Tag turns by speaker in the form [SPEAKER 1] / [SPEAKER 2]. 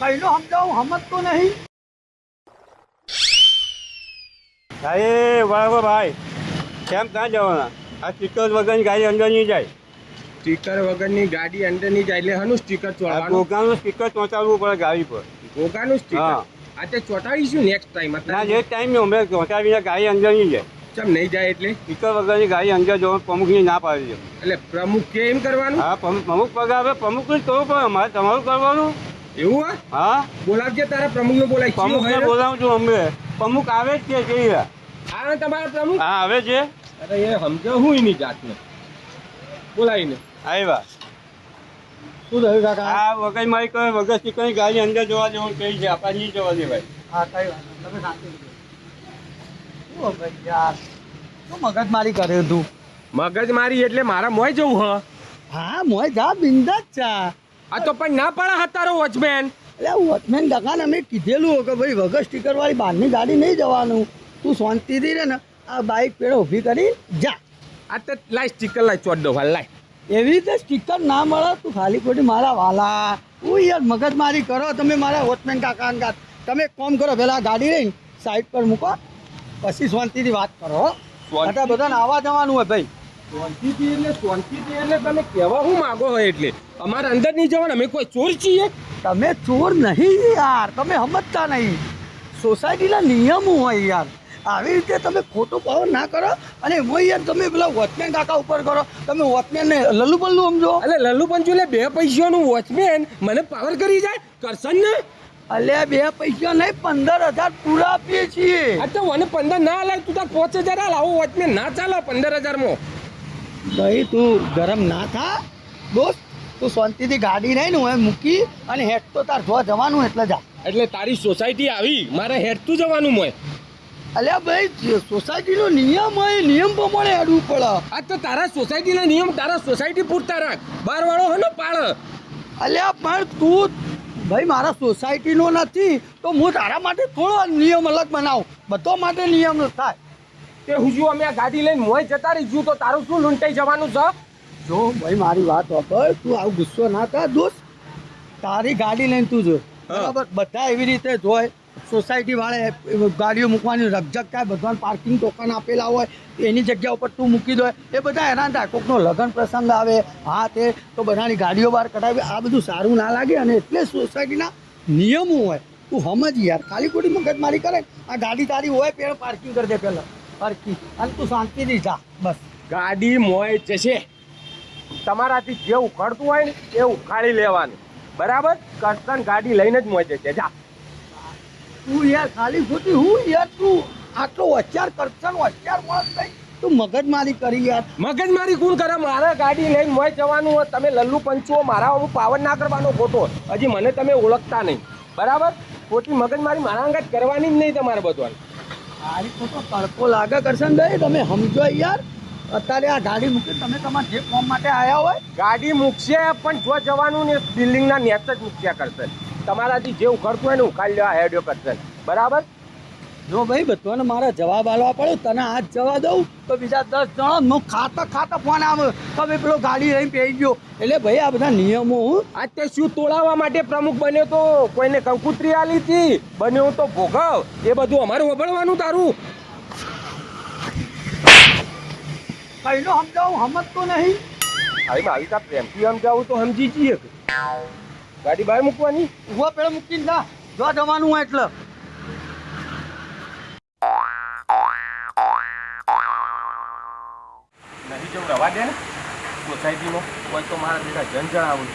[SPEAKER 1] કઈનો સમજાવું સમજતો નહીં.
[SPEAKER 2] ભાઈ બરાબર ભાઈ કેમ ક્યાં જવાના? આ સ્ટીકર વગરની ગાડી અંદર નહીં જાય.
[SPEAKER 3] સ્ટીકર વગરની ગાડી અંદર નહીં જાય એટલે હનું સ્ટીકર
[SPEAKER 2] આ
[SPEAKER 3] ચોળવાનું?
[SPEAKER 2] ગોગાનું સ્ટીકર ચોંટાડવું પડે ગાડી પર.
[SPEAKER 3] ગોગાનું સ્ટીકર?
[SPEAKER 2] હા.
[SPEAKER 3] આ તે ચોંટાડીશું નેક્સ્ટ ટાઈમ.
[SPEAKER 2] ના જે ટાઈમ અમે ચોંટાડીને ગાડી અંદર નહીં જાય.
[SPEAKER 3] ચમ નહીં જાય એટલે?
[SPEAKER 2] સ્ટીકર વગરની ગાડી અંદર જવાનું પ્રમુખની ના પાડી દે.
[SPEAKER 3] એટલે પ્રમુખ કે એમ કરવાનું?
[SPEAKER 2] હા પ્રમુખ પગાર આવે પ્રમુખનું જ કરવું પડે. અમારે તમારું કરવાનું.
[SPEAKER 3] એવું હા?
[SPEAKER 2] હા
[SPEAKER 3] બોલાવજે તારા પ્રમુખને બોલાય.
[SPEAKER 2] પ્રમુખને બોલાવું છું અમે. પ્રમુખ આવે જ છે કઈ
[SPEAKER 3] હા તમારા પ્રમુખ?
[SPEAKER 2] હા આવે છે.
[SPEAKER 3] અરે એ સમજો હું એની જાતને બોલાવીને
[SPEAKER 2] આવ્યા.
[SPEAKER 1] શું થયું કાકા?
[SPEAKER 2] આ વગર મારી કરે વગર સ્ટીકરની ગાડી અંદર જવા દેવું કઈ છે આપણે નહીં જવા દે ભાઈ.
[SPEAKER 1] હા કઈ વાત નહીં. તમે શાંતિ શું ભાઈ યાર શું મગજમારી કરે તું?
[SPEAKER 3] મગજ મારી એટલે મારા મોય જવું હ.
[SPEAKER 1] હા મોય જા બિંદાસ ચા.
[SPEAKER 3] આ તો પણ ના પડે હતારો વોચમેન.
[SPEAKER 1] એટલે વોચમેન કાકાને અમે કીધેલું કે ભાઈ વગર સ્ટીકર વાળી બહારની ગાડી નહીં જવાનું. તું શાંતિથી રહે ને આ બાઇક પેડે ઊભી કરી જા.
[SPEAKER 3] આ તો લાય સ્ટીકર લાય ચોટ દો હાલ લાય.
[SPEAKER 1] એવી રીતે સ્ટીકર ના મળે તું ખાલી ખોટી મારા વાલા હું યાર મગજમારી કરો તમે મારા વોચમેન કાકા અંગાત. તમે એક કામ કરો પહેલાં ગાડી રહીને સાઈડ પર મૂકો પછી શાંતિથી વાત કરો. બધા બધાને આવવા જવાનું હોય ભાઈ.
[SPEAKER 3] શાંતિથી એટલે તમે કહેવા હું માગો હોય એટલે અમારે અંદર નહીં જવાનું. અમે કોઈ ચોર છીએ?
[SPEAKER 1] તમે ચોર નહીં યાર તમે સમજતા નહીં. સોસાયટીના નિયમો હોય યાર. આવી રીતે તમે ખોટું પાવર ના કરો અને એમાં યાર તમે પેલા વોચમેન કાકા ઉપર કરો. તમે વોચમેનને લલ્લુ પલ્લુ સમજો.
[SPEAKER 3] એટલે લલ્લુ પંચુ એટલે 2 પૈસાનું વોચમેન મને પાવર કરી જાય કરશન ને?
[SPEAKER 1] અલ્યા 2 પૈસા નહીં 15,000 પૂરા આપીએ છીએ.
[SPEAKER 3] આ તો મને 15 ના લાવ તું તાર 5,000 હાલ. આવો વોચમેન ના ચાલે 15,000 માં.
[SPEAKER 1] ભાઈ તું ગરમ ના થા દોસ્ત. તું શાંતિથી ગાડી રહીને હું મૂકી અને હેઠ તો તાર જોવા જવાનું એટલે જા.
[SPEAKER 3] એટલે તારી સોસાયટી આવી મારે હેઠતું જવાનું મોય?
[SPEAKER 1] અલ્યા ભાઈ સોસાયટીનો નિયમ હોય નિયમ પ્રમાણે હેડવું પડે.
[SPEAKER 3] આ તો તારા સોસાયટીના નિયમ તારા સોસાયટી પૂરતા રાખ. બાર વાળો હે ને પાળ.
[SPEAKER 1] અલ્યા પણ તું ભાઈ મારા સોસાયટીનો નથી તો હું તારા માટે થોડો નિયમ અલગ બનાવું. બધો માટે નિયમ થાય.
[SPEAKER 3] તે હું જો અમે આ ગાડી લઈને મોય જતા રહીશું તો તારું શું લૂંટાઈ જવાનું છે?
[SPEAKER 1] જો ભાઈ મારી વાત વાપર. તું આવું ગુસ્સો ના કર દોસ્ત. તારી ગાડી લઈને તું જો બરાબર. બધા એવી રીતે જોય સોસાયટી વાળે ગાડીઓ મૂકવાની રકઝક થાય. બધાને પાર્કિંગ ટોકન આપેલા હોય એની જગ્યા ઉપર તું મૂકી દો. એ બધા હેરાન થાય. કોઈકનો લગ્ન પ્રસંગ આવે હા તે તો બધાની ગાડીઓ બહાર કઢાવી. આ બધું સારું ના લાગે અને એટલે સોસાયટીના નિયમો હોય. તું સમજ યાર. ખાલી ખોટી મગજમારી કરે. આ ગાડી તારી હોય પેલા પાર્કિંગ કરી દે પહેલાં પાર્કિંગ અને તું શાંતિથી જા બસ.
[SPEAKER 3] ગાડી મોય જશે. તમારાથી જે ઉખાડતું હોય ને એ ઉખાડી લેવાનું બરાબર. કરશન ગાડી લઈને જ મોય જશે. જા
[SPEAKER 1] તું યાર ખાલી ખોટી હું યાર તું આટલો હોશિયાર કરશન હોશિયાર માણસ થઈ તું મગજમારી કરી યાર.
[SPEAKER 3] મગજમારી કોણ કરે? મારે ગાડી લઈને મોય જવાનું હોય. તમે લલ્લુ પંચુઓ મારા હું પાવર ના કરવાનો ખોટો. હજી મને તમે ઓળખતા નહીં બરાબર. ખોટી મગજમારી મારા અંગત કરવાની જ નહીં તમારે બધાને.
[SPEAKER 1] મારી ખોટો તડકો લાગે કરશન ભાઈ તમે સમજો યાર. અત્યારે આ ગાડી મૂકી તમે તમારા જે ફોર્મ માટે આવ્યા હોય
[SPEAKER 3] ગાડી મૂકશે પણ જો જવાનું ને બિલ્ડિંગના નેચ જ મૂક્યા કરશે. તમારાથી જે ઉખડતું હોય ને ઉખાડી લેવા હેડ્યો કરશે બરાબર.
[SPEAKER 1] જો ભાઈ બધાને મારા જવાબ આલવા પડે. તને આજ જવા દઉં તો બીજા 10 જણા હું ખાતા ફોન આવે તમે પેલો ગાડી લઈને પહેરી ગયો. એટલે ભાઈ આ બધા નિયમો
[SPEAKER 3] આજ તે શું તોડાવવા માટે પ્રમુખ બન્યો તો કોઈને કંકુત્રી આલી હતી બન્યો તો ભોગવ. એ બધું અમારે વભળવાનું તારું.
[SPEAKER 1] કઈનો સમજાવું સમજતો નહીં.
[SPEAKER 3] આવી આવી તા પ્રેમથી સમજાવું તો સમજી જઈએ. ગાડી બહાર મૂકવાની
[SPEAKER 1] ઉભો પેલો મૂકીને જા. જો જવાનું હોય એટલે
[SPEAKER 3] નહીં જવું રવા દે ને સોસાયટીમાં કોઈ તો મારા બેટા જણ આવું.